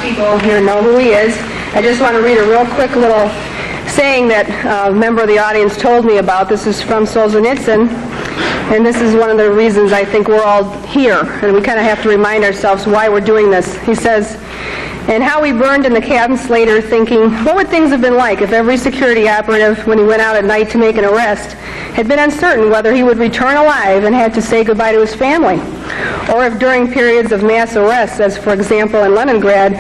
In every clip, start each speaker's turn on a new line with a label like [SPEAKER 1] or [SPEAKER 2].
[SPEAKER 1] People here know who he is. I just want to read a real quick little saying that a member of the audience told me about. This is from Solzhenitsyn, and this is one of the reasons I think we're all here, and we kind of have to remind ourselves why we're doing this. He says, and how we burned in the cabin Slater thinking, what would things have been like if every security operative, when he went out at night to make an arrest, had been uncertain whether he would return alive and had to say goodbye to his family? Or if during periods of mass arrests, as for example in Leningrad,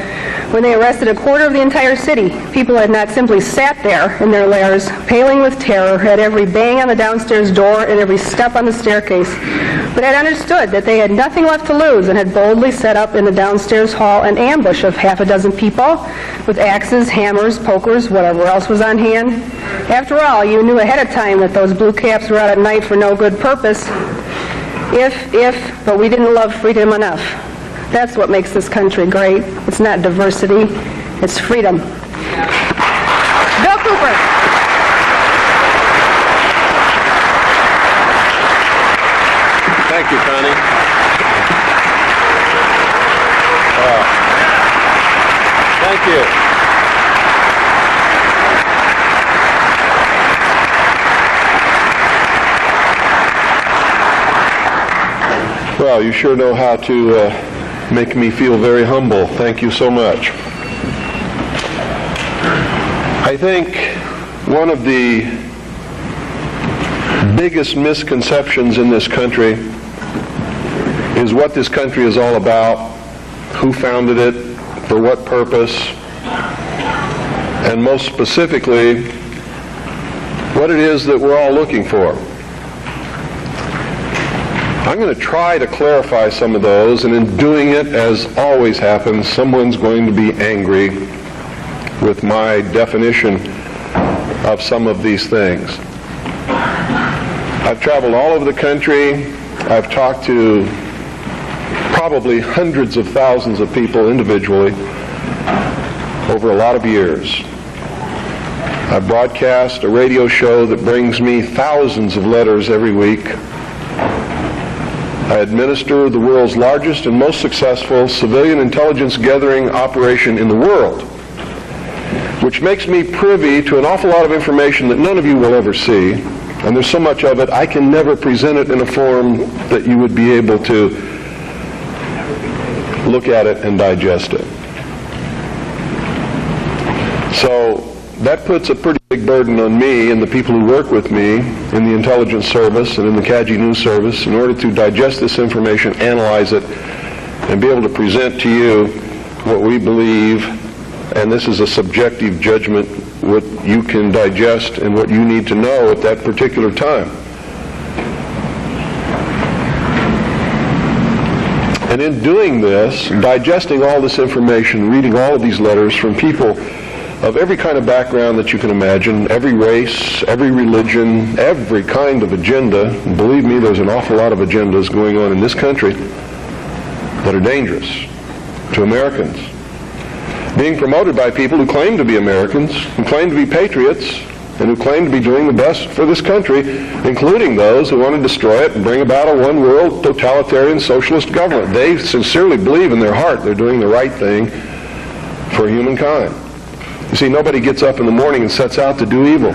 [SPEAKER 1] when they arrested a quarter of the entire city, people had not simply sat there in their lairs, paling with terror at every bang on the downstairs door and every step on the staircase, but had understood that they had nothing left to lose and had boldly set up in the downstairs hall an ambush of half a dozen people with axes, hammers, pokers, whatever else was on hand. After all, you knew ahead of time that those blue caps were out at night for no good purpose. But we didn't love freedom enough. That's what makes this country great. It's not diversity, it's freedom. Bill Cooper.
[SPEAKER 2] Thank you, Connie. Thank you. Well, you sure know how to make me feel very humble. Thank you so much. I think one of the biggest misconceptions in this country is what this country is all about, who founded it, for what purpose, and most specifically, what it is that we're all looking for. I'm going to try to clarify some of those, and in doing it, as always happens, someone's going to be angry with my definition of some of these things. I've traveled all over the country. I've talked to probably hundreds of thousands of people individually over a lot of years. I broadcast a radio show that brings me thousands of letters every week. I administer the world's largest and most successful civilian intelligence gathering operation in the world, which makes me privy to an awful lot of information that none of you will ever see. And there's so much of it, I can never present it in a form that you would be able to look at it and digest it. So that puts a pretty big burden on me and the people who work with me in the intelligence service and in the CAGI news service in order to digest this information, analyze it, and be able to present to you what we believe, and this is a subjective judgment, what you can digest and what you need to know at that particular time. And in doing this, digesting all this information, reading all of these letters from people of every kind of background that you can imagine, every race, every religion, every kind of agenda. And believe me, there's an awful lot of agendas going on in this country that are dangerous to Americans. Being promoted by people who claim to be Americans, who claim to be patriots, and who claim to be doing the best for this country, including those who want to destroy it and bring about a one-world totalitarian socialist government. They sincerely believe in their heart they're doing the right thing for humankind. You see, nobody gets up in the morning and sets out to do evil.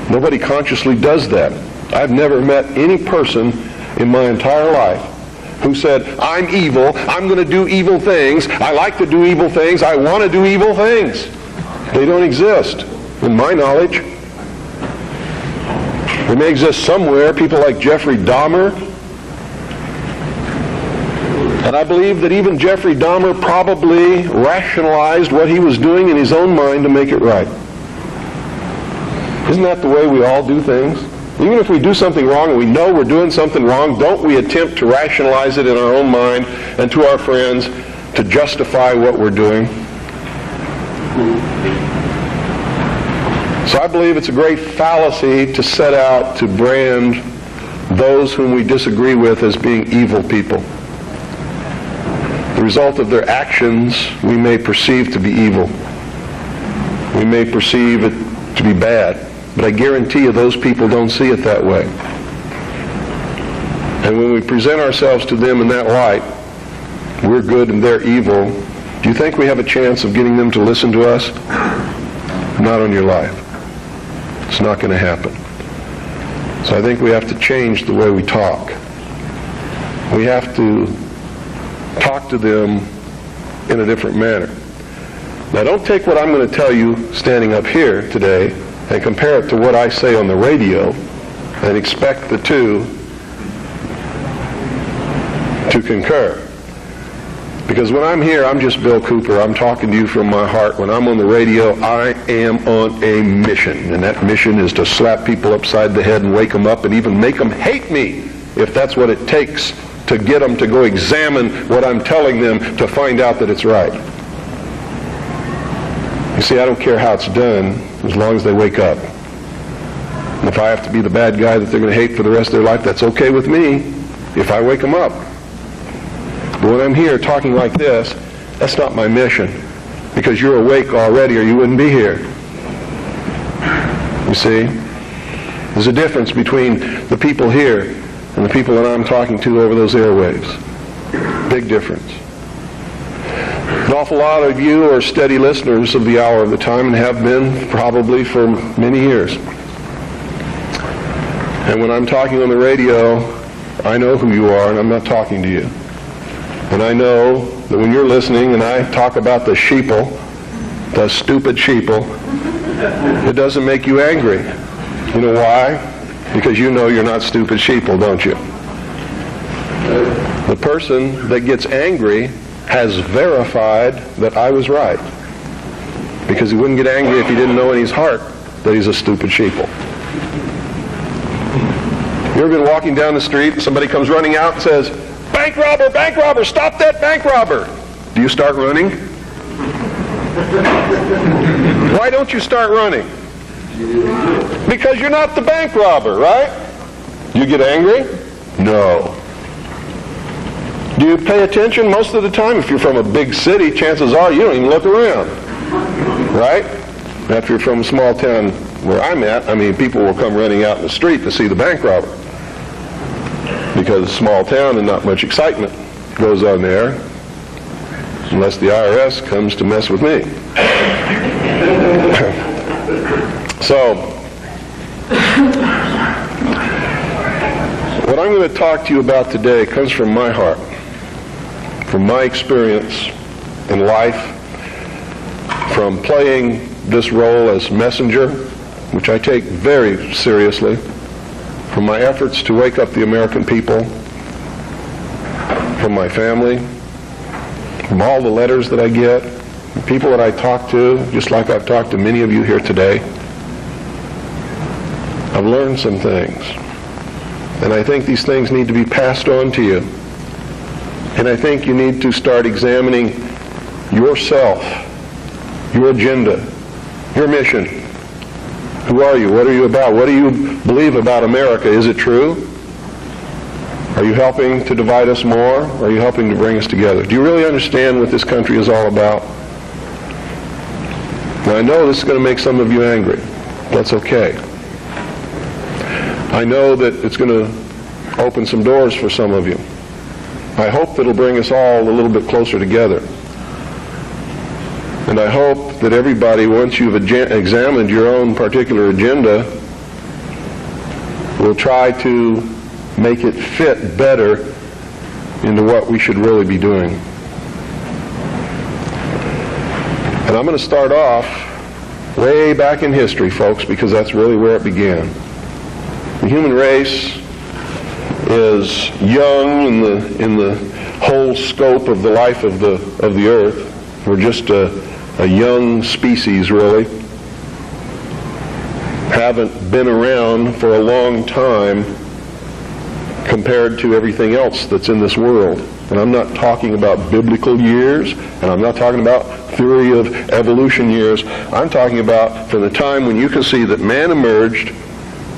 [SPEAKER 2] Nobody consciously does that. I've never met any person in my entire life who said, I'm evil, I'm going to do evil things, I like to do evil things, I want to do evil things. They don't exist, in my knowledge. They may exist somewhere, people like Jeffrey Dahmer. And I believe that even Jeffrey Dahmer probably rationalized what he was doing in his own mind to make it right. Isn't that the way we all do things? Even if we do something wrong and we know we're doing something wrong, don't we attempt to rationalize it in our own mind and to our friends to justify what we're doing? So I believe it's a great fallacy to set out to brand those whom we disagree with as being evil people. The result of their actions we may perceive to be evil. We may perceive it to be bad. But I guarantee you those people don't see it that way. And when we present ourselves to them in that light, we're good and they're evil, Do you think we have a chance of getting them to listen to us? Not on your life. It's not going to happen. So I think we have to change the way we talk. We have to talk to them in a different manner. Now, don't take what I'm going to tell you standing up here today and compare it to what I say on the radio and expect the two to concur. Because when I'm here, I'm just Bill Cooper. I'm talking to you from my heart. When I'm on the radio, I am on a mission. And that mission is to slap people upside the head and wake them up and even make them hate me, if that's what it takes to get them to go examine what I'm telling them to find out that it's right. You see, I don't care how it's done as long as they wake up. And if I have to be the bad guy that they're going to hate for the rest of their life, that's okay with me if I wake them up. But when I'm here talking like this, that's not my mission, because you're awake already or you wouldn't be here. You see? There's a difference between the people here and the people that I'm talking to over those airwaves. Big difference. An awful lot of you are steady listeners of the Hour of the Time and have been probably for many years. And when I'm talking on the radio, I know who you are and I'm not talking to you. And I know that when you're listening and I talk about the sheeple, the stupid sheeple, it doesn't make you angry. You know why? Because you know you're not stupid sheeple, don't you? The person that gets angry has verified that I was right. Because he wouldn't get angry if he didn't know in his heart that he's a stupid sheeple. You ever been walking down the street and somebody comes running out and says, bank robber, stop that bank robber. Do you start running? Why don't you start running? Because you're not the bank robber, right? You get angry? No. Do you pay attention most of the time? If you're from a big city, chances are you don't even look around, right? If you're from a small town where I'm at, I mean, people will come running out in the street to see the bank robber. Because it's a small town and not much excitement goes on there, unless the IRS comes to mess with me. So, what I'm going to talk to you about today comes from my heart, from my experience in life, from playing this role as messenger, which I take very seriously, from my efforts to wake up the American people, from my family, from all the letters that I get, the people that I talk to, just like I've talked to many of you here today. I've learned some things. And I think these things need to be passed on to you. And I think you need to start examining yourself, your agenda, your mission. Who are you? What are you about? What do you believe about America? Is it true? Are you helping to divide us more? Or are you helping to bring us together? Do you really understand what this country is all about? Now, I know this is going to make some of you angry. That's okay. I know that it's going to open some doors for some of you. I hope that it'll bring us all a little bit closer together. And I hope that everybody, once you've examined your own particular agenda, will try to make it fit better into what we should really be doing. And I'm going to start off way back in history, folks, because that's really where it began. The human race is young in the whole scope of the life of the earth. We're just a young species, really. Haven't been around for a long time compared to everything else that's in this world. And I'm not talking about biblical years, and I'm not talking about theory of evolution years. I'm talking about from the time when you can see that man emerged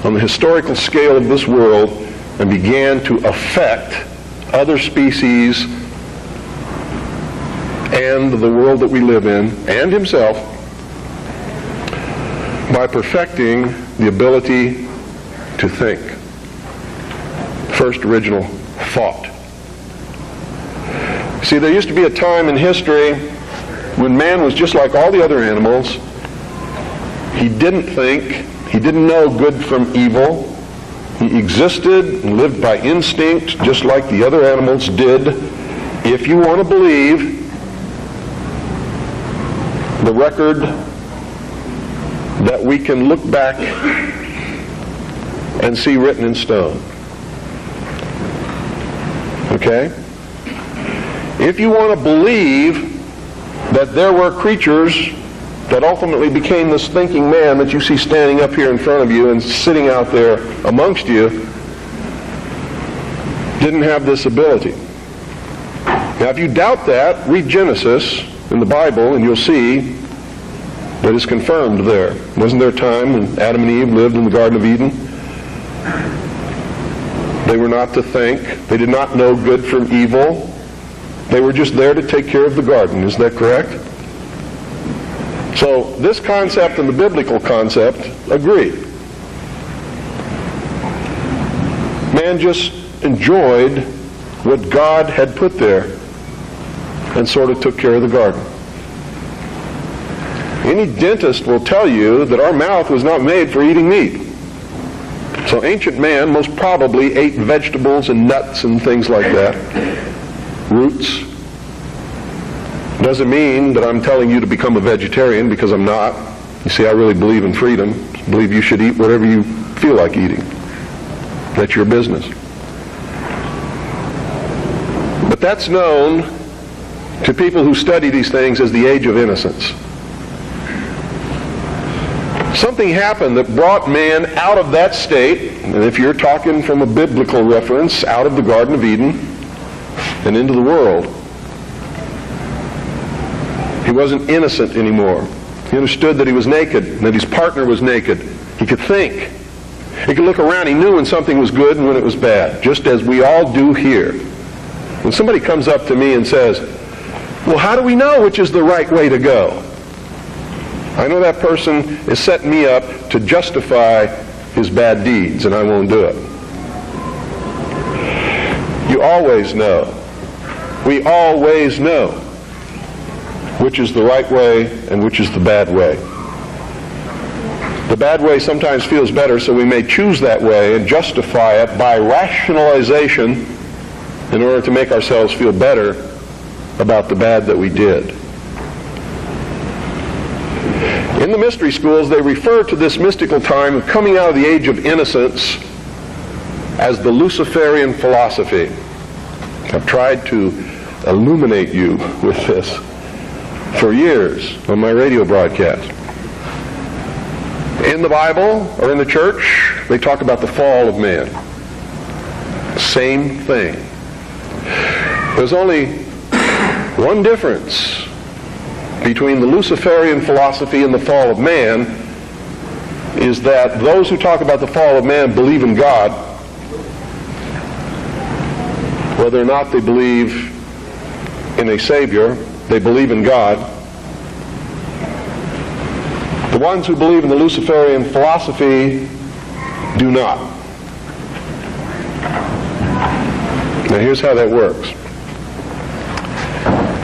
[SPEAKER 2] on the historical scale of this world and began to affect other species and the world that we live in, and himself, by perfecting the ability to think. First original thought. See, there used to be a time in history when man was just like all the other animals. He didn't think, he didn't know good from evil. He existed and lived by instinct just like the other animals did. If you want to believe the record that we can look back and see written in stone. Okay? If you want to believe that there were creatures that ultimately became this thinking man that you see standing up here in front of you and sitting out there amongst you, didn't have this ability. Now, if you doubt that, read Genesis in the Bible and you'll see that it's confirmed there. Wasn't there a time when Adam and Eve lived in the Garden of Eden? They were not to think. They did not know good from evil. They were just there to take care of the garden. Is that correct? So this concept and the biblical concept agree. Man just enjoyed what God had put there and sort of took care of the garden. Any dentist will tell you that our mouth was not made for eating meat. So ancient man most probably ate vegetables and nuts and things like that. Roots. Doesn't mean that I'm telling you to become a vegetarian, because I'm not. You see, I really believe in freedom. I believe you should eat whatever you feel like eating. That's your business. But that's known to people who study these things as the age of innocence. Something happened that brought man out of that state, and if you're talking from a biblical reference, out of the Garden of Eden and into the world. He wasn't innocent anymore. He understood that he was naked, and that his partner was naked. He could think. He could look around. He knew when something was good and when it was bad, just as we all do here. When somebody comes up to me and says, well, how do we know which is the right way to go? I know that person is setting me up to justify his bad deeds, and I won't do it. You always know. We always know which is the right way and which is the bad way. The bad way sometimes feels better, so we may choose that way and justify it by rationalization in order to make ourselves feel better about the bad that we did. In the mystery schools, they refer to this mystical time of coming out of the age of innocence as the Luciferian philosophy. I've tried to illuminate you with this for years on my radio broadcast. In the Bible or in the church, they talk about the fall of man. Same thing. There's only one difference between the Luciferian philosophy and the fall of man, is that those who talk about the fall of man believe in God, whether or not they believe in a Savior. They believe in God. The ones who believe in the Luciferian philosophy do not. Now here's how that works.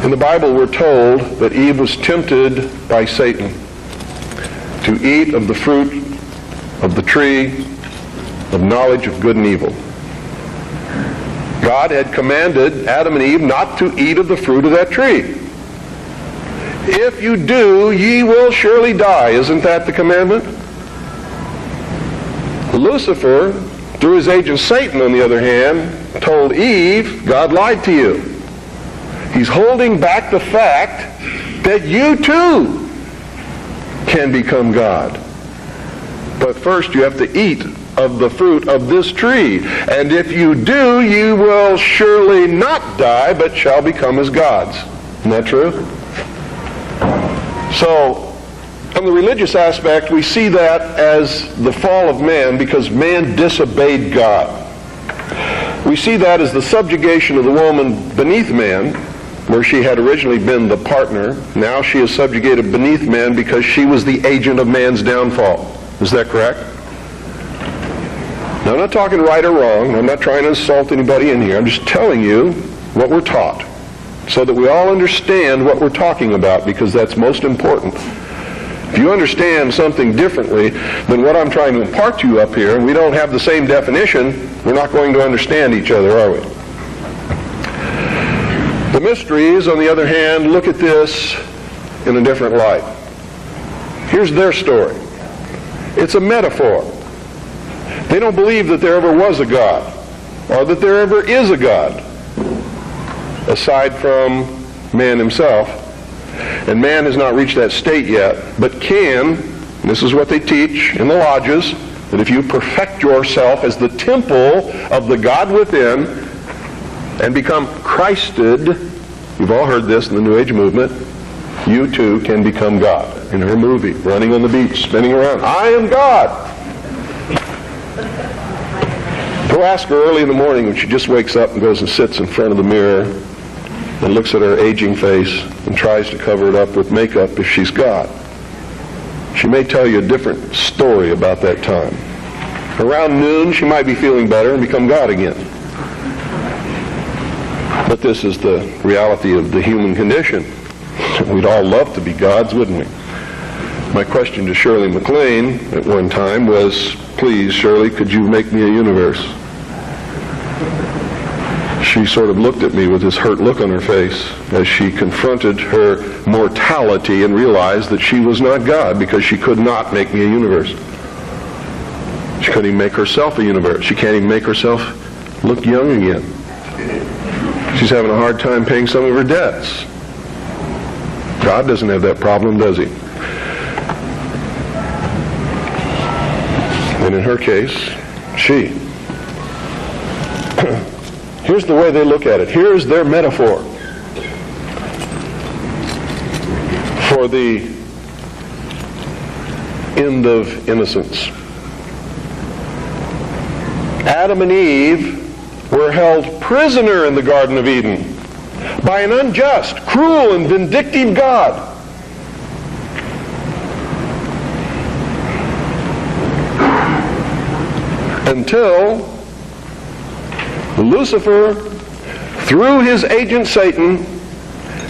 [SPEAKER 2] In the Bible, we're told that Eve was tempted by Satan to eat of the fruit of the tree of knowledge of good and evil. God had commanded Adam and Eve not to eat of the fruit of that tree. If you do, ye will surely die. Isn't that the commandment? Lucifer, through his agent Satan, on the other hand, told Eve, God lied to you. He's holding back the fact that you too can become God. But first you have to eat of the fruit of this tree. And if you do, you will surely not die, but shall become as gods. Isn't that true? So, from the religious aspect, we see that as the fall of man because man disobeyed God. We see that as the subjugation of the woman beneath man, where she had originally been the partner. Now she is subjugated beneath man because she was the agent of man's downfall. Is that correct? Now, I'm not talking right or wrong. I'm not trying to insult anybody in here. I'm just telling you what we're taught. so that we all understand what we're talking about, because that's most important. If you understand something differently than what I'm trying to impart to you up here, and we don't have the same definition, we're not going to understand each other, are we? The mysteries, on the other hand, look at this in a different light. Here's their story. It's a metaphor. They don't believe that there ever was a God, or that there ever is a God, aside from man himself. And man has not reached that state yet, but can, and this is what they teach in the lodges, that if you perfect yourself as the temple of the God within and become Christed, you've all heard this in the New Age movement, you too can become God. In her movie, running on the beach, spinning around, I am God. Go ask her early in the morning when she just wakes up and goes and sits in front of the mirror and looks at her aging face and tries to cover it up with makeup if she's God. She may tell you a different story about that time. Around noon, she might be feeling better and become God again. But this is the reality of the human condition. We'd all love to be gods, wouldn't we? My question to Shirley MacLaine at one time was, please, Shirley, could you make me a universe? She sort of looked at me with this hurt look on her face as she confronted her mortality and realized that she was not God because she could not make me a universe. She couldn't even make herself a universe. She can't even make herself look young again. She's having a hard time paying some of her debts. God doesn't have that problem, does he? And in her case, she. Here's the way they look at it. Here's their metaphor for the end of innocence. Adam and Eve were held prisoner in the Garden of Eden by an unjust, cruel, and vindictive God. Until Lucifer, through his agent Satan,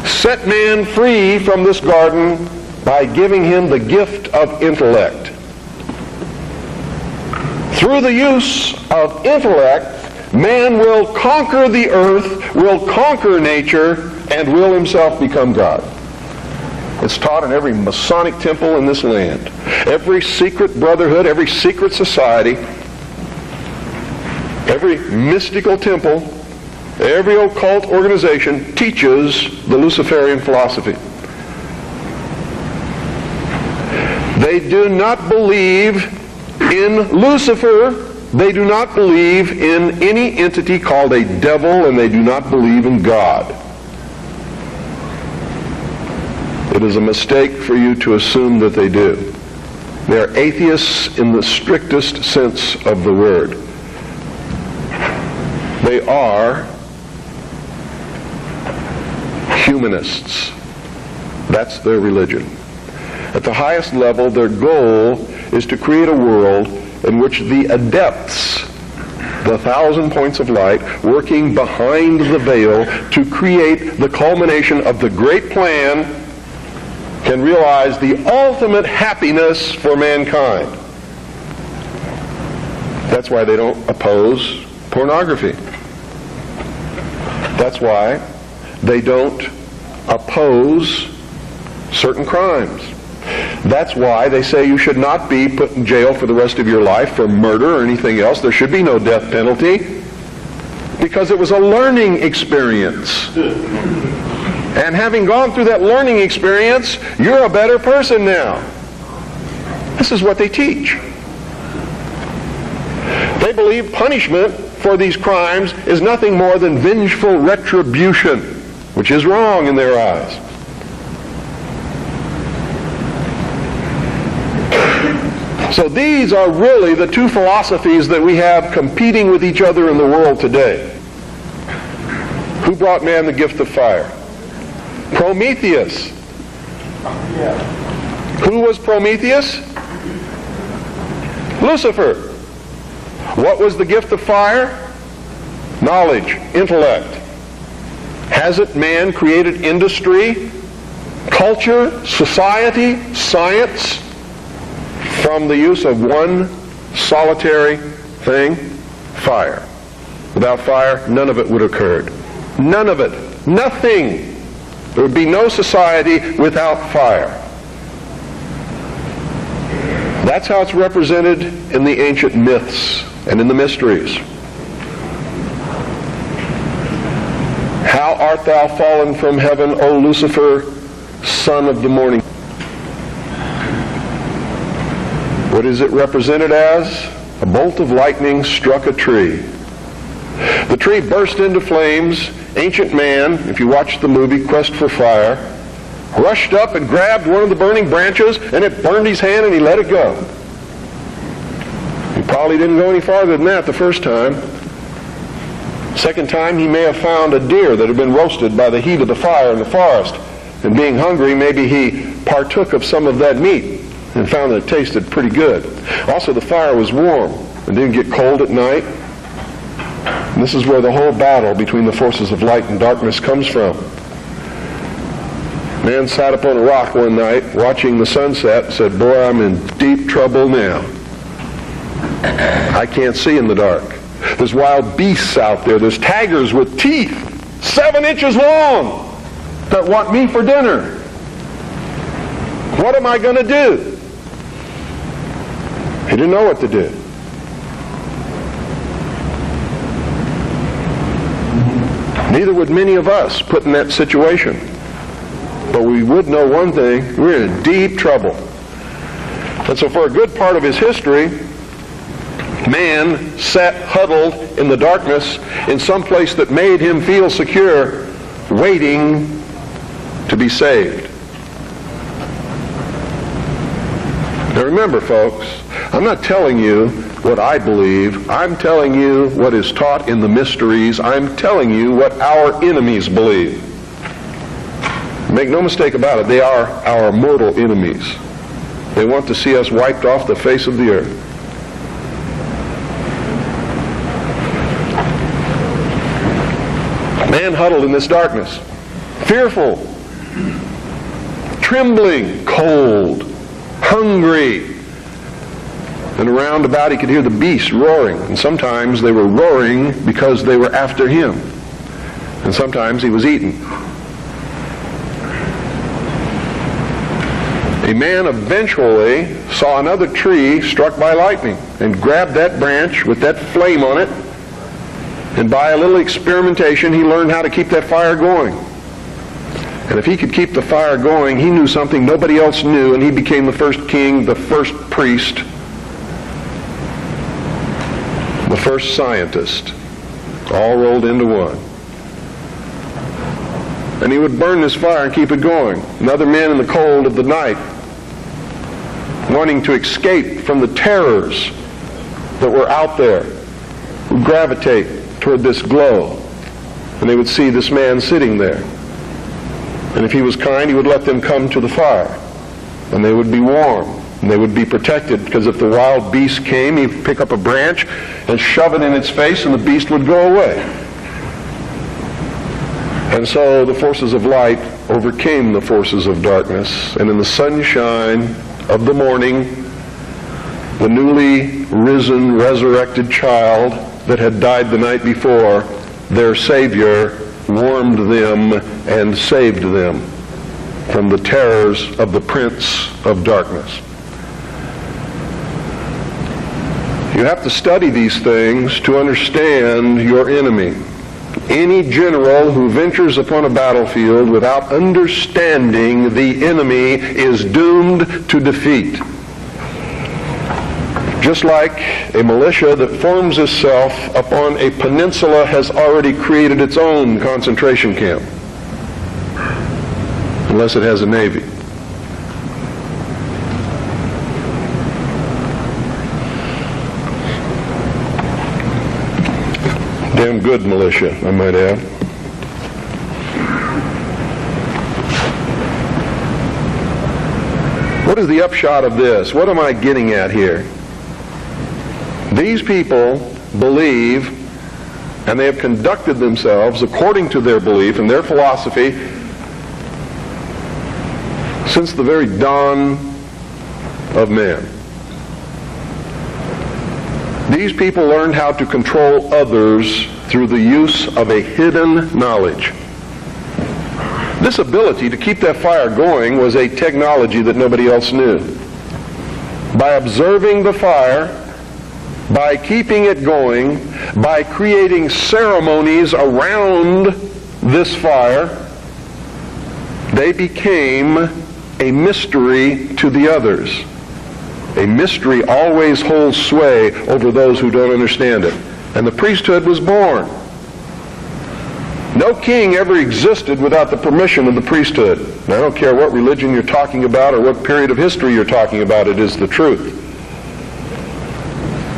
[SPEAKER 2] set man free from this garden by giving him the gift of intellect. Through the use of intellect, man will conquer the earth, will conquer nature, and will himself become God. It's taught in every Masonic temple in this land. Every secret brotherhood, every secret society, every mystical temple, every occult organization teaches the Luciferian philosophy. They do not believe in Lucifer. They do not believe in any entity called a devil, and they do not believe in God. It is a mistake for you to assume that they do. They are atheists in the strictest sense of the word. They are humanists. That's their religion. At the highest level, their goal is to create a world in which the adepts, the 1,000 points of light, working behind the veil to create the culmination of the great plan, can realize the ultimate happiness for mankind. That's why they don't oppose pornography. That's why they don't oppose certain crimes. That's why they say you should not be put in jail for the rest of your life for murder or anything else. There should be no death penalty, because it was a learning experience. And having gone through that learning experience, you're a better person now. This is what they teach. They believe punishment for these crimes is nothing more than vengeful retribution, which is wrong in their eyes. So these are really the two philosophies that we have competing with each other in the world today. Who brought man the gift of fire? Prometheus. Who was Prometheus? Lucifer. What was the gift of fire? Knowledge, intellect. Hasn't man created industry, culture, society, science from the use of one solitary thing? Fire. Without fire, none of it would have occurred. None of it. Nothing. There would be no society without fire. That's how it's represented in the ancient myths and in the mysteries. How art thou fallen from heaven, O Lucifer, son of the morning? What is it represented as? A bolt of lightning struck a tree. The tree burst into flames. Ancient man, if you watch the movie Quest for Fire, rushed up and grabbed one of the burning branches, and it burned his hand, and he let it go. He probably didn't go any farther than that the first time. Second time, he may have found a deer that had been roasted by the heat of the fire in the forest. And being hungry, maybe he partook of some of that meat and found that it tasted pretty good. Also, the fire was warm and didn't get cold at night. And this is where the whole battle between the forces of light and darkness comes from. Man sat up on a rock one night watching the sunset and said, "Boy, I'm in deep trouble now. I can't see in the dark. There's wild beasts out there. There's tigers with teeth 7 inches long that want me for dinner. What am I going to do?" He didn't know what to do. Neither would many of us put in that situation. But we would know one thing: we're in deep trouble. And so for a good part of his history, man sat huddled in the darkness in some place that made him feel secure, waiting to be saved. Now remember, folks, I'm not telling you what I believe. I'm telling you what is taught in the mysteries. I'm telling you what our enemies believe. Make no mistake about it, they are our mortal enemies. They want to see us wiped off the face of the earth. Man huddled in this darkness, fearful, trembling, cold, hungry. And around about he could hear the beasts roaring. And sometimes they were roaring because they were after him. And sometimes he was eaten. A man eventually saw another tree struck by lightning and grabbed that branch with that flame on it. And by a little experimentation, he learned how to keep that fire going. And if he could keep the fire going, he knew something nobody else knew, and he became the first king, the first priest, the first scientist, all rolled into one. And he would burn this fire and keep it going. And other men in the cold of the night, wanting to escape from the terrors that were out there, would gravitate toward this glow. And they would see this man sitting there. And if he was kind, he would let them come to the fire. And they would be warm. And they would be protected, because if the wild beast came, he'd pick up a branch and shove it in its face, and the beast would go away. And so the forces of light overcame the forces of darkness. And in the sunshine of the morning, the newly risen, resurrected child that had died the night before, their Savior, warmed them and saved them from the terrors of the prince of darkness. You have to study these things to understand your enemy. Any general who ventures upon a battlefield without understanding the enemy is doomed to defeat. Just like a militia that forms itself upon a peninsula has already created its own concentration camp, unless it has a navy. Damn good militia, I might add. What is the upshot of this? What am I getting at here? These people believe And they have conducted themselves according to their belief and their philosophy since the very dawn of man. These people learned how to control others through the use of a hidden knowledge. This ability to keep that fire going was a technology that nobody else knew. By observing the fire, by keeping it going, by creating ceremonies around this fire, they became a mystery to the others. A mystery always holds sway over those who don't understand it. And the priesthood was born. No king ever existed without the permission of the priesthood. And I don't care what religion you're talking about or what period of history you're talking about, it is the truth.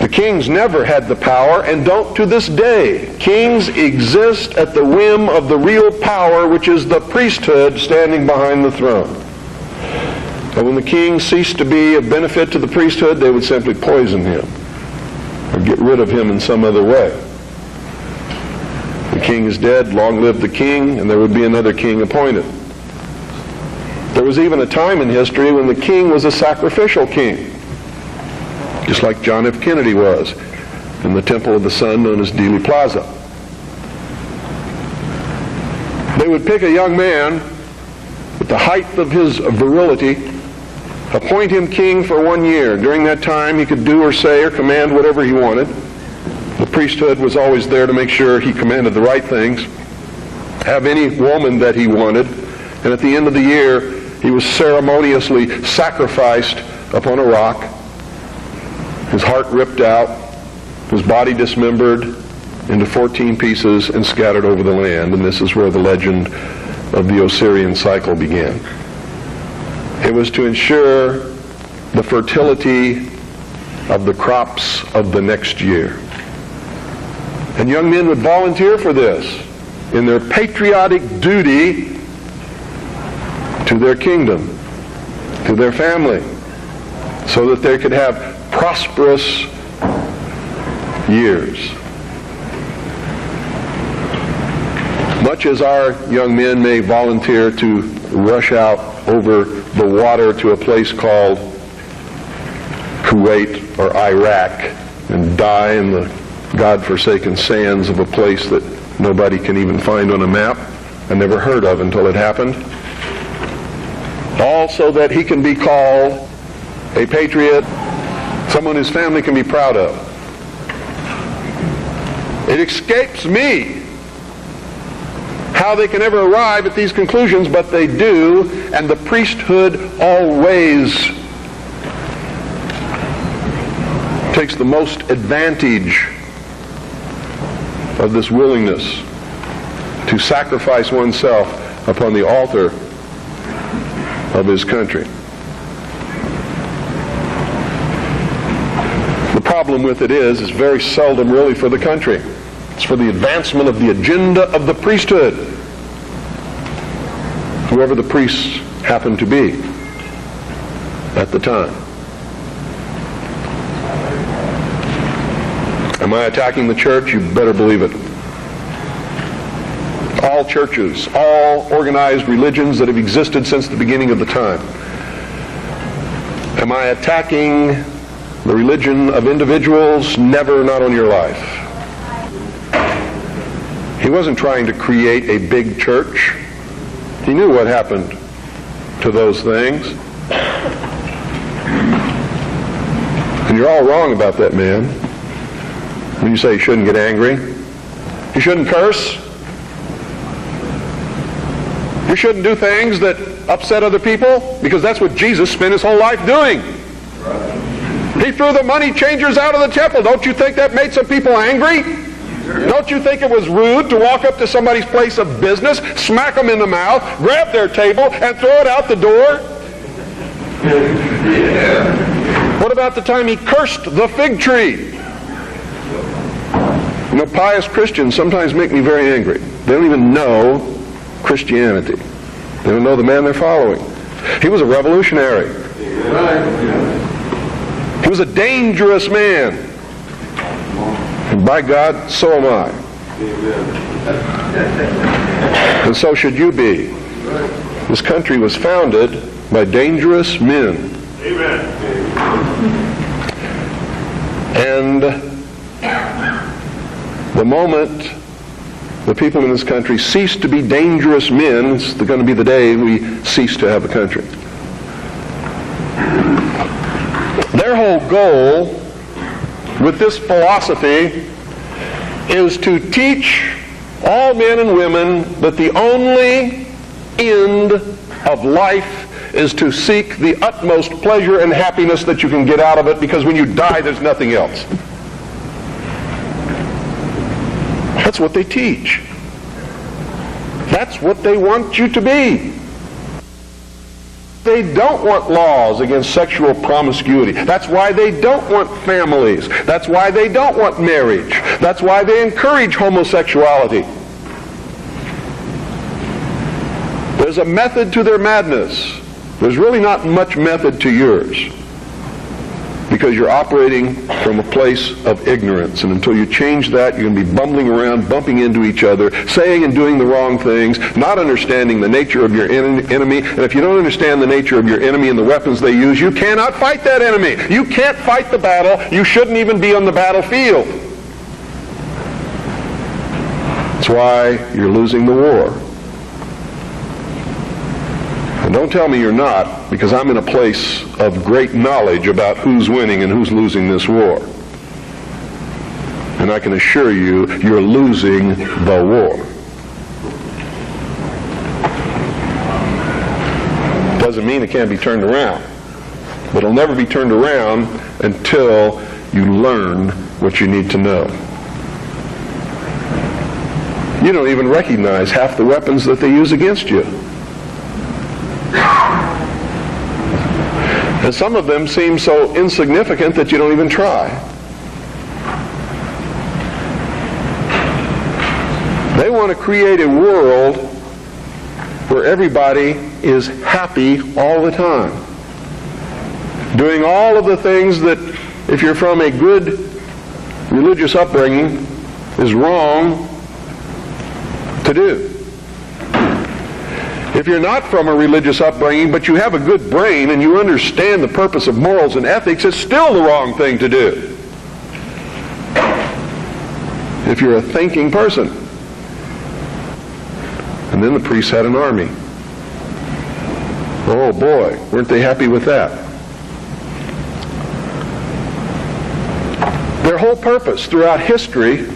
[SPEAKER 2] The kings never had the power and don't to this day. Kings exist at the whim of the real power, which is the priesthood standing behind the throne. And when the king ceased to be of benefit to the priesthood, they would simply poison him or get rid of him in some other way. The king is dead, long live the king, and there would be another king appointed. There was even a time in history when the king was a sacrificial king, just like John F. Kennedy was in the Temple of the Sun known as Dealey Plaza. They would pick a young man at the height of his virility, appoint him king for 1 year. During that time, he could do or say or command whatever he wanted. The priesthood was always there to make sure he commanded the right things, have any woman that he wanted, and at the end of the year, he was ceremoniously sacrificed upon a rock, his heart ripped out, his body dismembered into 14 pieces and scattered over the land. And this is where the legend of the Osirian cycle began. It was to ensure the fertility of the crops of the next year. And young men would volunteer for this in their patriotic duty to their kingdom, to their family, so that they could have prosperous years. Much as our young men may volunteer to rush out over the water to a place called Kuwait or Iraq and die in the God-forsaken sands of a place that nobody can even find on a map and never heard of until it happened, all so that he can be called a patriot, someone his family can be proud of. It escapes me how they can ever arrive at these conclusions, but they do, and the priesthood always takes the most advantage of this willingness to sacrifice oneself upon the altar of his country. The problem with it is very seldom really for the country. It's for the advancement of the agenda of the priesthood, whoever the priests happen to be at the time. Am I attacking the church? You better believe it. All churches, all organized religions that have existed since the beginning of the time. Am I attacking the religion of individuals? Never, not on your life. He wasn't trying to create a big church. He knew what happened to those things. And you're all wrong about that man. When you say you shouldn't get angry, you shouldn't curse, you shouldn't do things that upset other people, because that's what Jesus spent his whole life doing. He threw the money changers out of the temple. Don't you think that made some people angry? Don't you think it was rude to walk up to somebody's place of business, smack them in the mouth, grab their table, and throw it out the door? What about the time he cursed the fig tree? You know, pious Christians sometimes make me very angry. They don't even know Christianity. They don't know the man they're following. He was a revolutionary. He was a dangerous man. And by God, so am I. And so should you be. This country was founded by dangerous men.
[SPEAKER 3] Amen.
[SPEAKER 2] And the moment the people in this country cease to be dangerous men, it's going to be the day we cease to have a country. Their whole goal with this philosophy is to teach all men and women that the only end of life is to seek the utmost pleasure and happiness that you can get out of it, because when you die, there's nothing else. That's what they teach. That's what they want you to be. They don't want laws against sexual promiscuity. That's why they don't want families. That's why they don't want marriage. That's why they encourage homosexuality. There's a method to their madness. There's really not much method to yours, because you're operating from a place of ignorance. And until you change that, you're going to be bumbling around, bumping into each other, saying and doing the wrong things, not understanding the nature of your enemy. And if you don't understand the nature of your enemy and the weapons they use, you cannot fight that enemy. You can't fight the battle. You shouldn't even be on the battlefield. That's why you're losing the war. And don't tell me you're not, because I'm in a place of great knowledge about who's winning and who's losing this war. And I can assure you, you're losing the war. Doesn't mean it can't be turned around. But it'll never be turned around until you learn what you need to know. You don't even recognize half the weapons that they use against you. And some of them seem so insignificant that you don't even try. They want to create a world where everybody is happy all the time, doing all of the things that, if you're from a good religious upbringing, is wrong to do. If you're not from a religious upbringing, but you have a good brain and you understand the purpose of morals and ethics, it's still the wrong thing to do. If you're a thinking person. And then the priests had an army. Oh boy, weren't they happy with that? Their whole purpose throughout history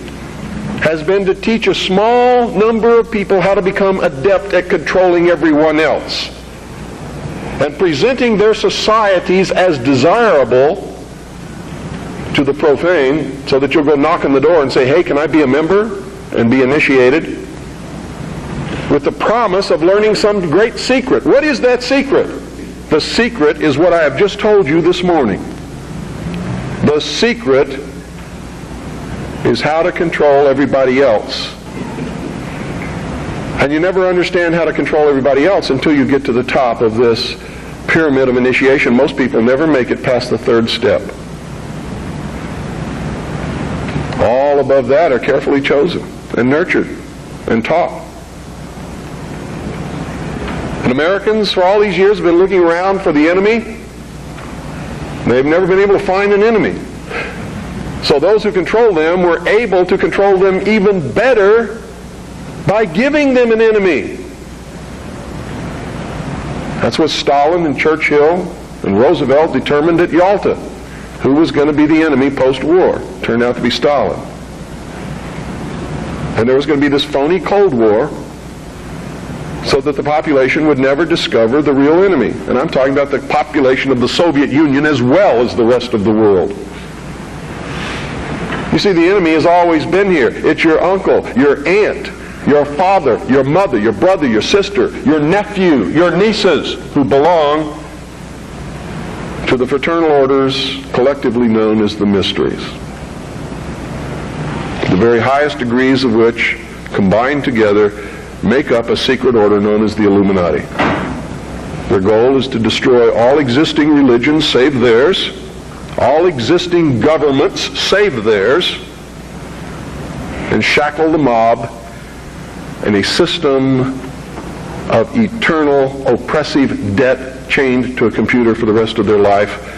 [SPEAKER 2] has been to teach a small number of people how to become adept at controlling everyone else, and presenting their societies as desirable to the profane, so that you'll go knock on the door and say, hey, can I be a member? And be initiated, with the promise of learning some great secret. What is that secret? The secret is what I have just told you this morning. The secret is how to control everybody else. And you never understand how to control everybody else until you get to the top of this pyramid of initiation. Most people never make it past the third step. All above that are carefully chosen and nurtured and taught. And Americans, for all these years, have been looking around for the enemy. They've never been able to find an enemy. So those who control them were able to control them even better by giving them an enemy. That's what Stalin and Churchill and Roosevelt determined at Yalta. Who was going to be the enemy post-war? Turned out to be Stalin. And there was going to be this phony Cold War, so that the population would never discover the real enemy. And I'm talking about the population of the Soviet Union as well as the rest of the world. You see, the enemy has always been here. It's your uncle, your aunt, your father, your mother, your brother, your sister, your nephew, your nieces, who belong to the fraternal orders collectively known as the mysteries. The very highest degrees of which, combined together, make up a secret order known as the Illuminati. Their goal is to destroy all existing religions save theirs, all existing governments save theirs, and shackle the mob in a system of eternal oppressive debt chained to a computer for the rest of their life,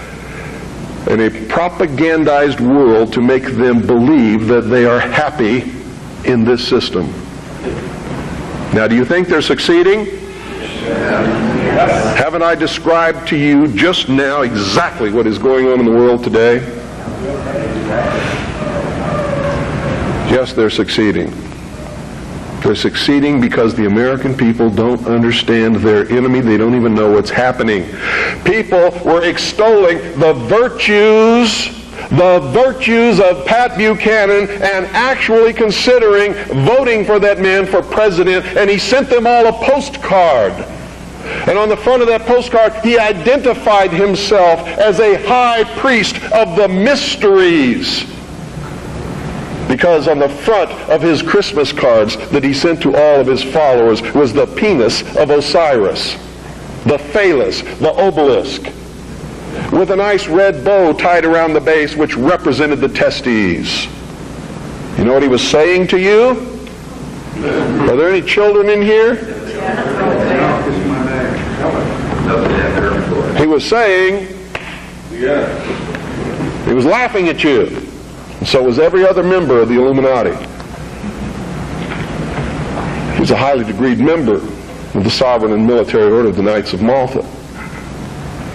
[SPEAKER 2] in a propagandized world to make them believe that they are happy in this system. Now, do you think they're succeeding? Yes. Haven't I described to you just now exactly what is going on in the world today? Yes, they're succeeding. They're succeeding because the American people don't understand their enemy. They don't even know what's happening. People were extolling the virtues of Pat Buchanan and actually considering voting for that man for president, and he sent them all a postcard. And on the front of that postcard, he identified himself as a high priest of the mysteries. Because on the front of his Christmas cards that he sent to all of his followers was the penis of Osiris, the phallus, the obelisk, with a nice red bow tied around the base which represented the testes. You know what he was saying to you? Are there any children in here? He was saying, he was laughing at you. And so was every other member of the Illuminati. He was a highly degreed member of the sovereign and military order of the Knights of Malta,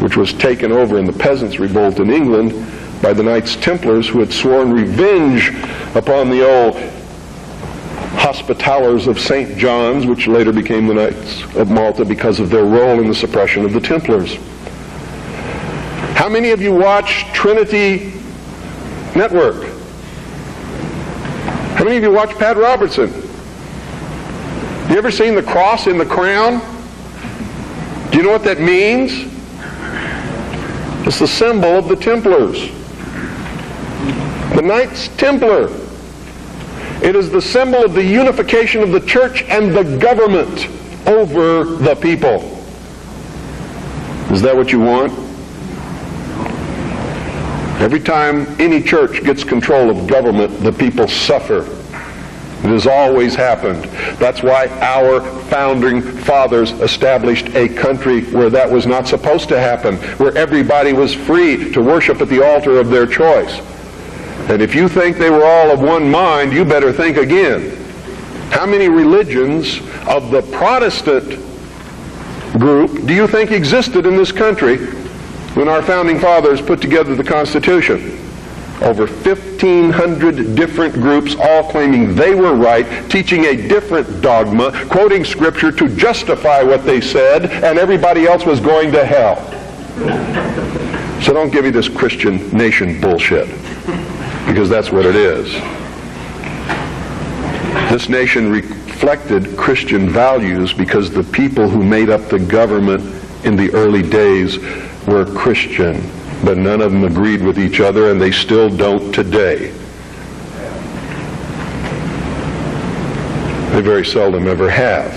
[SPEAKER 2] which was taken over in the Peasants' Revolt in England by the Knights Templars, who had sworn revenge upon the old Hospitallers of St. John's, which later became the Knights of Malta because of their role in the suppression of the Templars. How many of you watch Trinity Network? How many of you watch Pat Robertson? You ever seen the cross in the crown? Do you know what that means? It's the symbol of the Templars. The Knights Templar. It is the symbol of the unification of the church and the government over the people. Is that what you want? Every time any church gets control of government, the people suffer. It has always happened. That's why our founding fathers established a country where that was not supposed to happen, where everybody was free to worship at the altar of their choice. And if you think they were all of one mind, you better think again. How many religions of the Protestant group do you think existed in this country when our founding fathers put together the Constitution? Over 1,500 different groups, all claiming they were right, teaching a different dogma, quoting Scripture to justify what they said, and everybody else was going to hell. So don't give me this Christian nation bullshit, because that's what it is. This nation reflected Christian values because the people who made up the government in the early days were Christian, but none of them agreed with each other, and they still don't today. They very seldom ever have.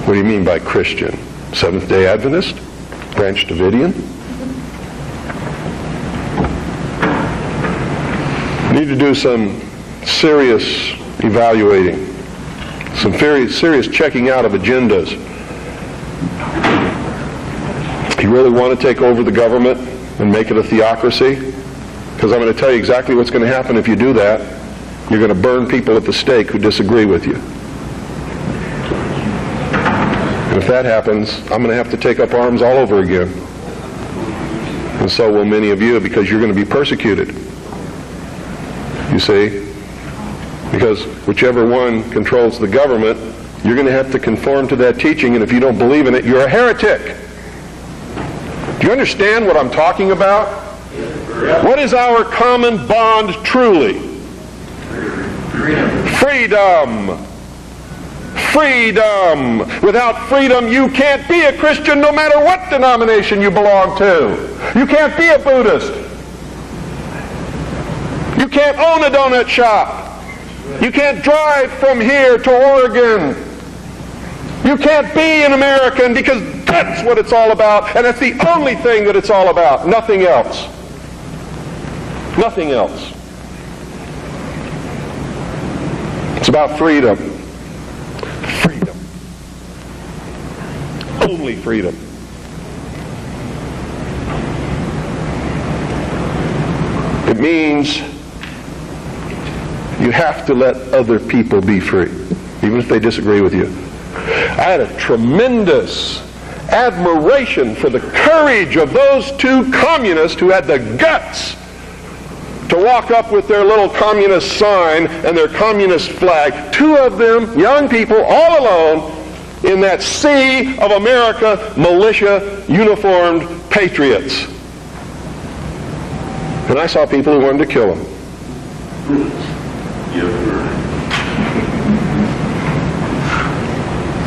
[SPEAKER 2] What do you mean by Christian? Seventh-day Adventist? Branch Davidian? We need to do some serious evaluating, some very serious checking out of agendas. You really want to take over the government and make it a theocracy? Because I'm going to tell you exactly what's going to happen if you do that. You're going to burn people at the stake who disagree with you. And if that happens, I'm going to have to take up arms all over again. And so will many of you, because you're going to be persecuted. You see? Because whichever one controls the government, you're going to have to conform to that teaching, and if you don't believe in it, you're a heretic. Do you understand what I'm talking about? What is our common bond truly? Freedom. Freedom. Without freedom, you can't be a Christian no matter what denomination you belong to. You can't be a Buddhist. You can't own a donut shop. You can't drive from here to Oregon. You can't be an American, because that's what it's all about, and that's the only thing that it's all about. Nothing else. Nothing else. about freedom. Freedom. Only freedom. It means you have to let other people be free, even if they disagree with you. I had a tremendous admiration for the courage of those two communists who had the guts to walk up with their little communist sign and their communist flag. Two of them, young people, all alone, in that sea of America, militia, uniformed patriots. And I saw people who wanted to kill them.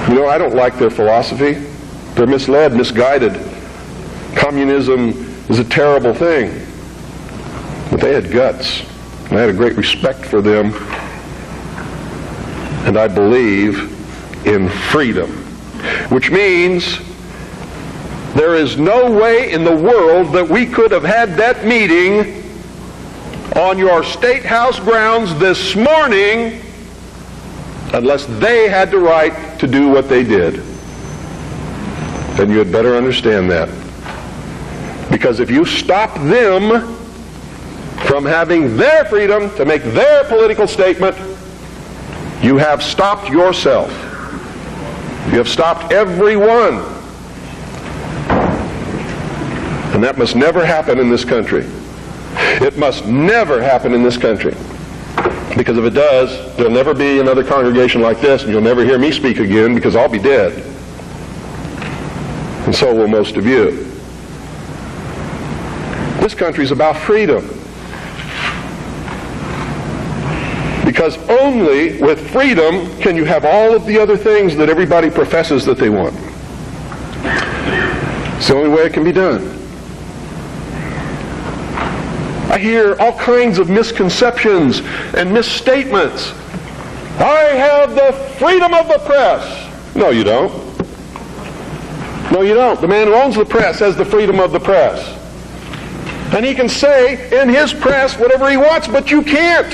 [SPEAKER 2] You know, I don't like their philosophy. They're misled, misguided. Communism is a terrible thing. But they had guts. And I had a great respect for them. And I believe in freedom. Which means there is no way in the world that we could have had that meeting on your State House grounds this morning unless they had the right to do what they did. Then you had better understand that. Because if you stop them from having their freedom to make their political statement, you have stopped yourself. You have stopped everyone. And that must never happen in this country. It must never happen in this country. Because if it does, there'll never be another congregation like this, and you'll never hear me speak again because I'll be dead. And so will most of you. This country's about freedom. Because only with freedom can you have all of the other things that everybody professes that they want. It's the only way it can be done. I hear all kinds of misconceptions and misstatements. I have the freedom of the press. No, you don't. No, you don't. The man who owns the press has the freedom of the press. And he can say in his press whatever he wants, but you can't.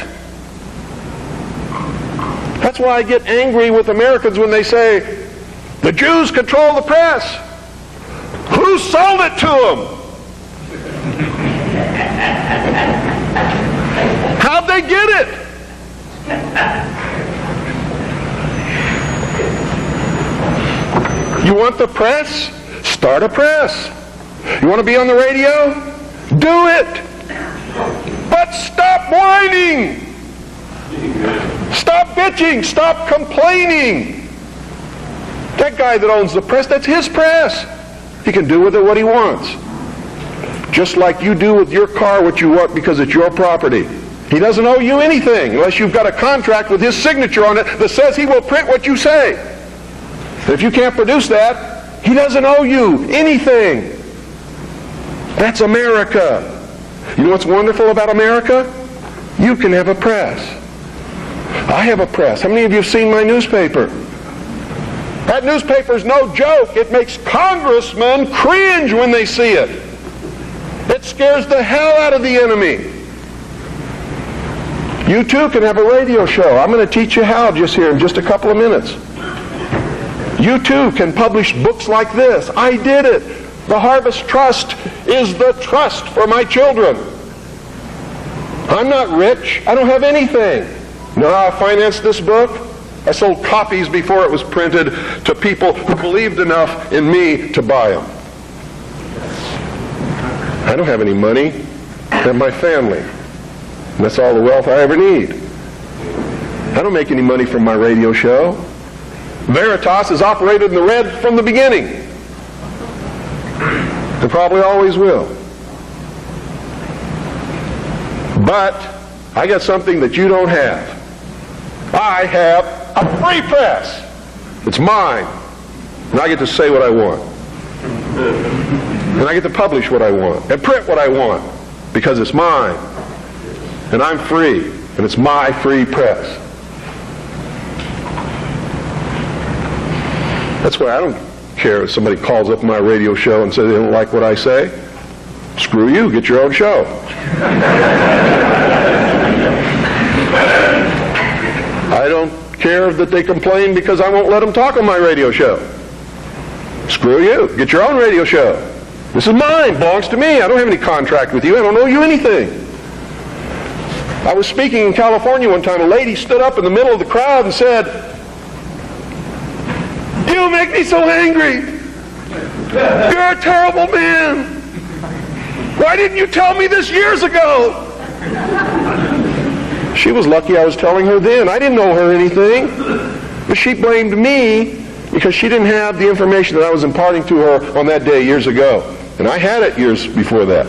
[SPEAKER 2] That's why I get angry with Americans when they say, the Jews control the press. Who sold it to them? How'd they get it? You want the press? Start a press. You want to be on the radio? Do it. But stop whining. Stop bitching. Stop complaining. That guy that owns the press, that's his press. He can do with it what he wants. Just like you do with your car what you want because it's your property. He doesn't owe you anything unless you've got a contract with his signature on it that says he will print what you say. If you can't produce that, he doesn't owe you anything. That's America. You know what's wonderful about America? You can have a press. I have a press. How many of you have seen my newspaper? That newspaper's no joke. It makes congressmen cringe when they see it. It scares the hell out of the enemy. You too can have a radio show. I'm going to teach you how just here in just a couple of minutes. You too can publish books like this. I did it. The Harvest Trust is the trust for my children. I'm not rich. I don't have anything. You know how I financed this book? I sold copies before it was printed to people who believed enough in me to buy them. I don't have any money. I have my family. And that's all the wealth I ever need. I don't make any money from my radio show. Veritas has operated in the red from the beginning. And probably always will. But I got something that you don't have. I have a free press. It's mine. And I get to say what I want. And I get to publish what I want and print what I want because it's mine. And I'm free. And it's my free press. That's why I don't care if somebody calls up my radio show and says they don't like what I say. Screw you. Get your own show. I don't care that they complain because I won't let them talk on my radio show. Screw you. Get your own radio show. This is mine. Belongs to me. I don't have any contract with you. I don't owe you anything. I was speaking in California one time. A lady stood up in the middle of the crowd and said, "You make me so angry. You're a terrible man. Why didn't you tell me this years ago?" She was lucky I was telling her then. I didn't owe her anything. But she blamed me because she didn't have the information that I was imparting to her on that day years ago. And I had it years before that.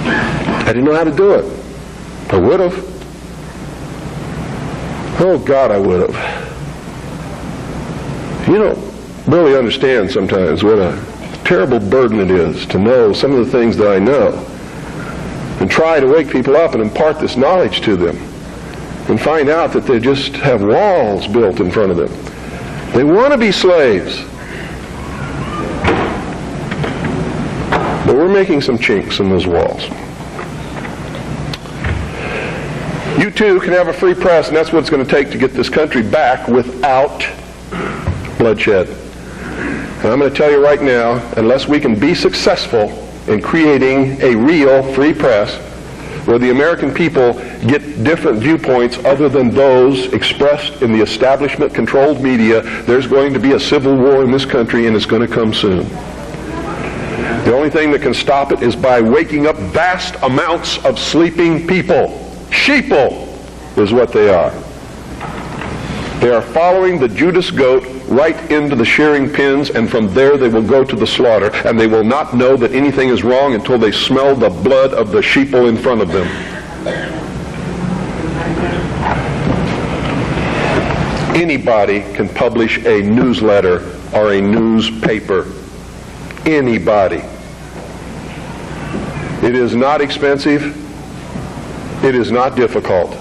[SPEAKER 2] I didn't know how to do it. I would have. Oh, God, I would have. You don't really understand sometimes what a terrible burden it is to know some of the things that I know and try to wake people up and impart this knowledge to them and find out that they just have walls built in front of them. They want to be slaves. But we're making some chinks in those walls. You too can have a free press, and that's what it's going to take to get this country back without bloodshed. And I'm going to tell you right now, unless we can be successful in creating a real free press where the American people get different viewpoints other than those expressed in the establishment-controlled media, there's going to be a civil war in this country, and it's going to come soon. The only thing that can stop it is by waking up vast amounts of sleeping people. Sheeple is what they are. They are following the Judas goat right into the shearing pens, and from there they will go to the slaughter, and they will not know that anything is wrong until they smell the blood of the sheeple in front of them. Anybody can publish a newsletter or a newspaper. Anybody. It is not expensive. It is not difficult.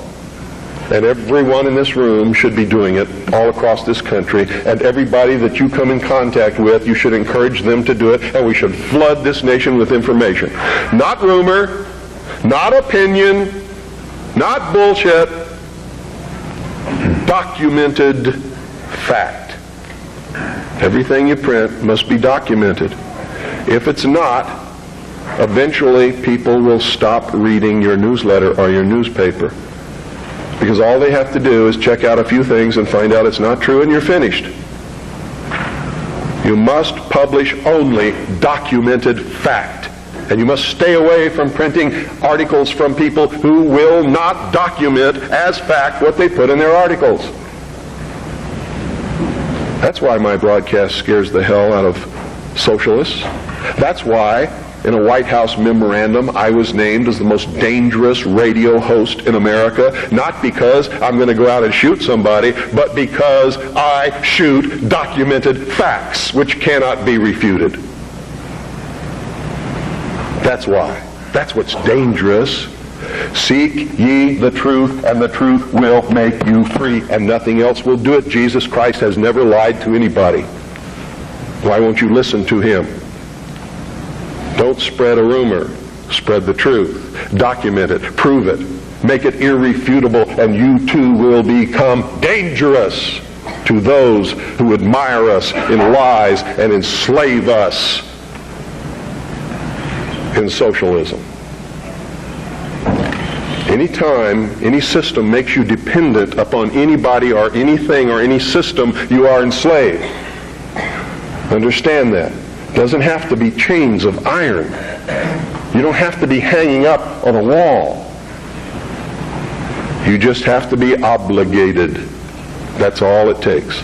[SPEAKER 2] And everyone in this room should be doing it all across this country. And everybody that you come in contact with, you should encourage them to do it. And we should flood this nation with information. Not rumor, not opinion, not bullshit. Documented fact. Everything you print must be documented. If it's not, eventually people will stop reading your newsletter or your newspaper. Because all they have to do is check out a few things and find out it's not true, and you're finished. You must publish only documented fact. And you must stay away from printing articles from people who will not document as fact what they put in their articles. That's why my broadcast scares the hell out of socialists. That's why in a White House memorandum I was named as the most dangerous radio host in America, not because I'm going to go out and shoot somebody, but because I shoot documented facts which cannot be refuted. That's why. That's what's dangerous. Seek ye the truth, and the truth will make you free, and nothing else will do it. Jesus Christ has never lied to anybody. Why won't you listen to him? Don't spread a rumor. Spread the truth. Document it. Prove it. Make it irrefutable, and you too will become dangerous to those who admire us in lies and enslave us in socialism. Anytime any system makes you dependent upon anybody or anything or any system, you are enslaved. Understand that. It doesn't have to be chains of iron. You don't have to be hanging up on a wall. You just have to be obligated. That's all it takes.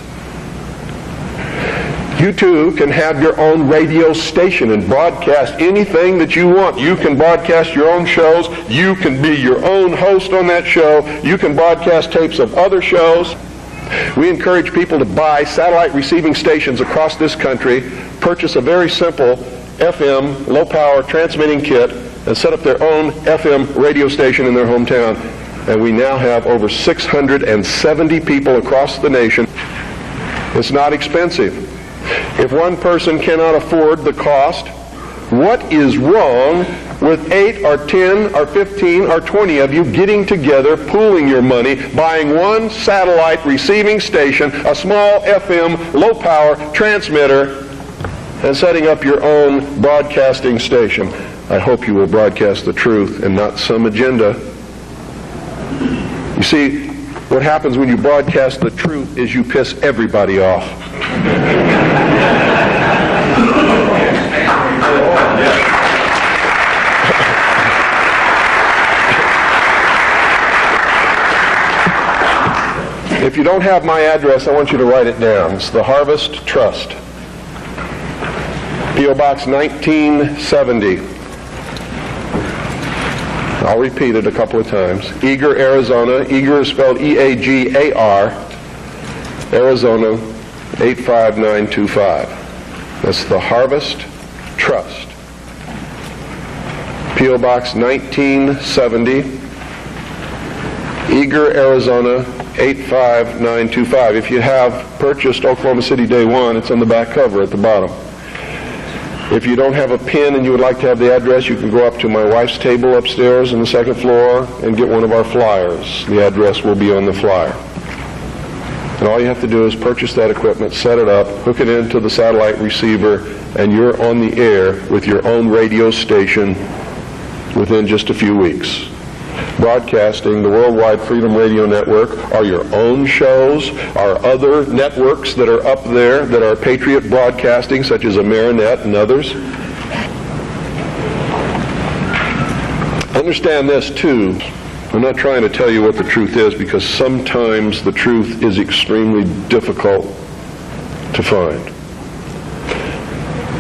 [SPEAKER 2] You too can have your own radio station and broadcast anything that you want. You can broadcast your own shows. You can be your own host on that show. You can broadcast tapes of other shows. We encourage people to buy satellite receiving stations across this country, purchase a very simple FM, low-power transmitting kit, and set up their own FM radio station in their hometown. And we now have over 670 people across the nation. It's not expensive. If one person cannot afford the cost What is wrong with 8 or 10 or 15 or 20 of you getting together, pooling your money, buying one satellite receiving station, a small FM low-power transmitter, and setting up your own broadcasting station? I hope you will broadcast the truth and not some agenda. You see, what happens when you broadcast the truth is you piss everybody off. If you don't have my address, I want you to write it down. It's the Harvest Trust. P.O. Box 1970. I'll repeat it a couple of times. Eagar, Arizona. Eagar is spelled E-A-G-A-R. Arizona 85925. That's the Harvest Trust. P.O. Box 1970. Eagar, Arizona 85925. If you have purchased Oklahoma City Day One, it's on the back cover at the bottom. If you don't have a pen and you would like to have the address, you can go up to my wife's table upstairs on the second floor and get one of our flyers. The address will be on the flyer. And all you have to do is purchase that equipment, set it up, hook it into the satellite receiver, and you're on the air with your own radio station within just a few weeks. Broadcasting the Worldwide Freedom Radio Network are your own shows, are other networks that are up there that are patriot broadcasting, such as Amerinet and others. Understand this too. I'm not trying to tell you what the truth is, because sometimes the truth is extremely difficult to find.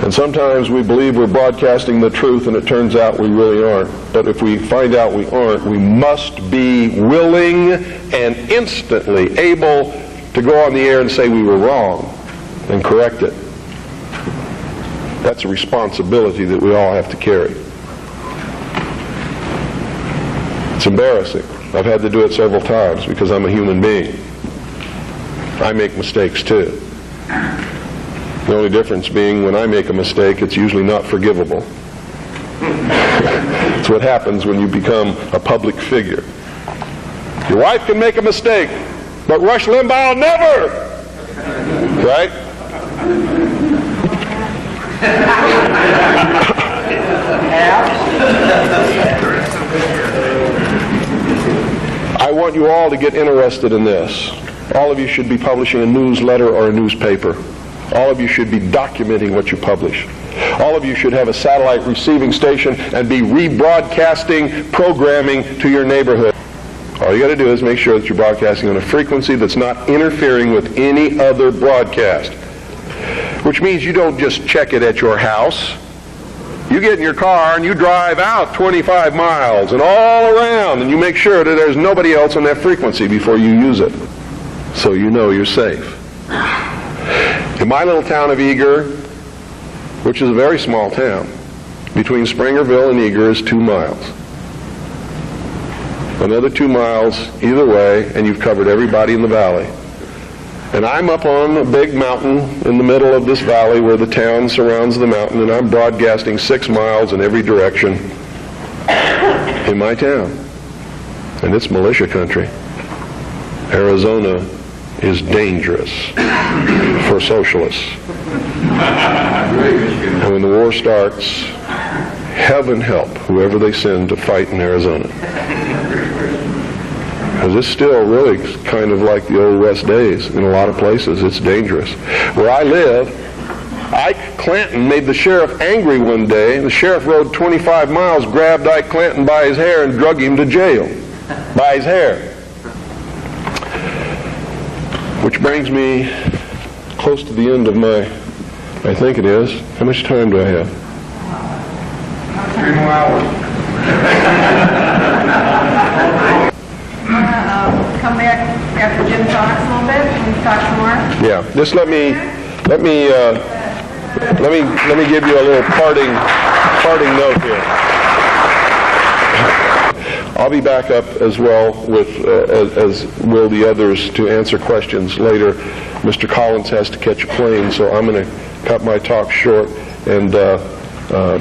[SPEAKER 2] And sometimes we believe we're broadcasting the truth and it turns out we really aren't. But if we find out we aren't, we must be willing and instantly able to go on the air and say we were wrong and correct it. That's a responsibility that we all have to carry. It's embarrassing. I've had to do it several times because I'm a human being. I make mistakes too. The only difference being when I make a mistake, it's usually not forgivable. It's what happens when you become a public figure. Your wife can make a mistake, but Rush Limbaugh never! Right? I want you all to get interested in this. All of you should be publishing a newsletter or a newspaper. All of you should be documenting what you publish. All of you should have a satellite receiving station and be rebroadcasting programming to your neighborhood. All you got to do is make sure that you're broadcasting on a frequency that's not interfering with any other broadcast. Which means you don't just check it at your house. You get in your car and you drive out 25 miles and all around, and you make sure that there's nobody else on that frequency before you use it, so you know you're safe. In my little town of Eagar, which is a very small town, between Springerville and Eagar is 2 miles. Another 2 miles either way, and you've covered everybody in the valley. And I'm up on a big mountain in the middle of this valley where the town surrounds the mountain, and I'm broadcasting 6 miles in every direction in my town. And it's militia country. Arizona is dangerous for socialists. And when the war starts, heaven help whoever they send to fight in Arizona. Because it's still really kind of like the old West days in a lot of places. It's dangerous. Where I live, Ike Clanton made the sheriff angry one day. The sheriff rode 25 miles, grabbed Ike Clanton by his hair and drug him to jail. By his hair. Which brings me close to the end of my, I think it is. How much time do I have?
[SPEAKER 3] 3 more hours. Come back after Jim talks a little bit and talk some more.
[SPEAKER 2] Yeah, just let me give you a little parting note here. I'll be back up as well with as will the others to answer questions later. Mr. Collins has to catch a plane, so I'm going to cut my talk short and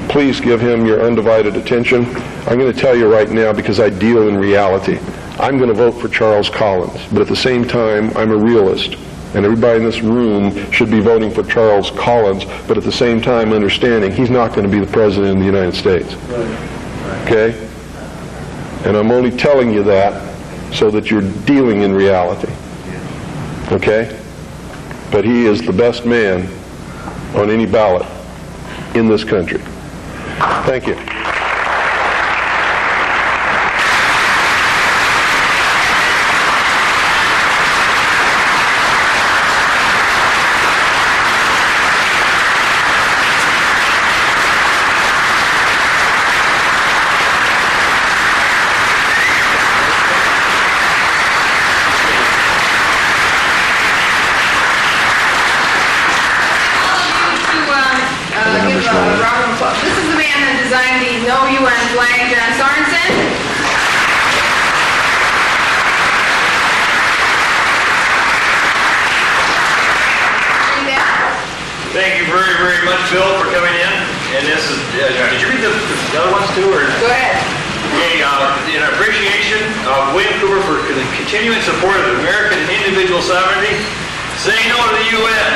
[SPEAKER 2] Please give him your undivided attention. I'm going to tell you right now, because I deal in reality, I'm going to vote for Charles Collins, but at the same time, I'm a realist. And everybody in this room should be voting for Charles Collins, but at the same time understanding he's not going to be the President of the United States. Okay? And I'm only telling you that so that you're dealing in reality. Okay? But he is the best man on any ballot in this country. Thank you.
[SPEAKER 3] This is the man that designed the No UN flag, John Sorensen.
[SPEAKER 4] Thank you very, very much, Bill, for coming in. And this is, did you read the other ones too? Or?
[SPEAKER 3] Go ahead.
[SPEAKER 4] Okay, in appreciation of William Cooper for the continuing support of American individual sovereignty, say no to the UN.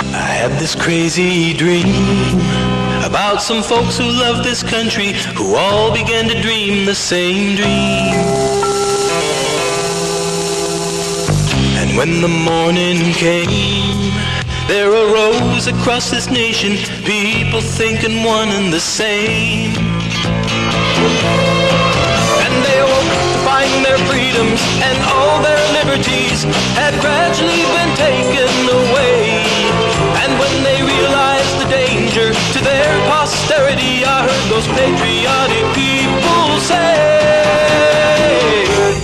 [SPEAKER 5] I had this crazy dream about some folks who love this country, who all began to dream the same dream. And when the morning came, there arose across this nation people thinking one and the same. And they awoke to find their freedoms and all their liberties had gradually been taken away. And when they realized the danger to their posterity, I heard those patriotic people say,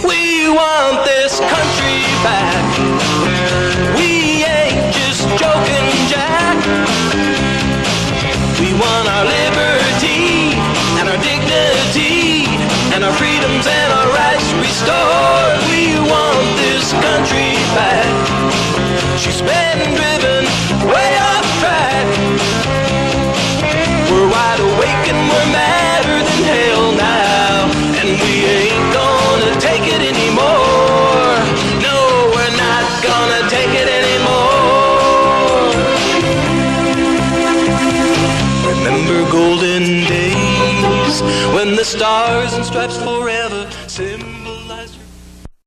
[SPEAKER 5] we want this country back. We ain't just joking, Jack. We want our liberty and our dignity and our freedoms and our rights restored. We want this country back. She's been driven way off track. We're wide awake and we're madder than hell now, and we ain't gonna take it anymore. No, we're not gonna take it anymore. Remember golden days when the stars and stripes for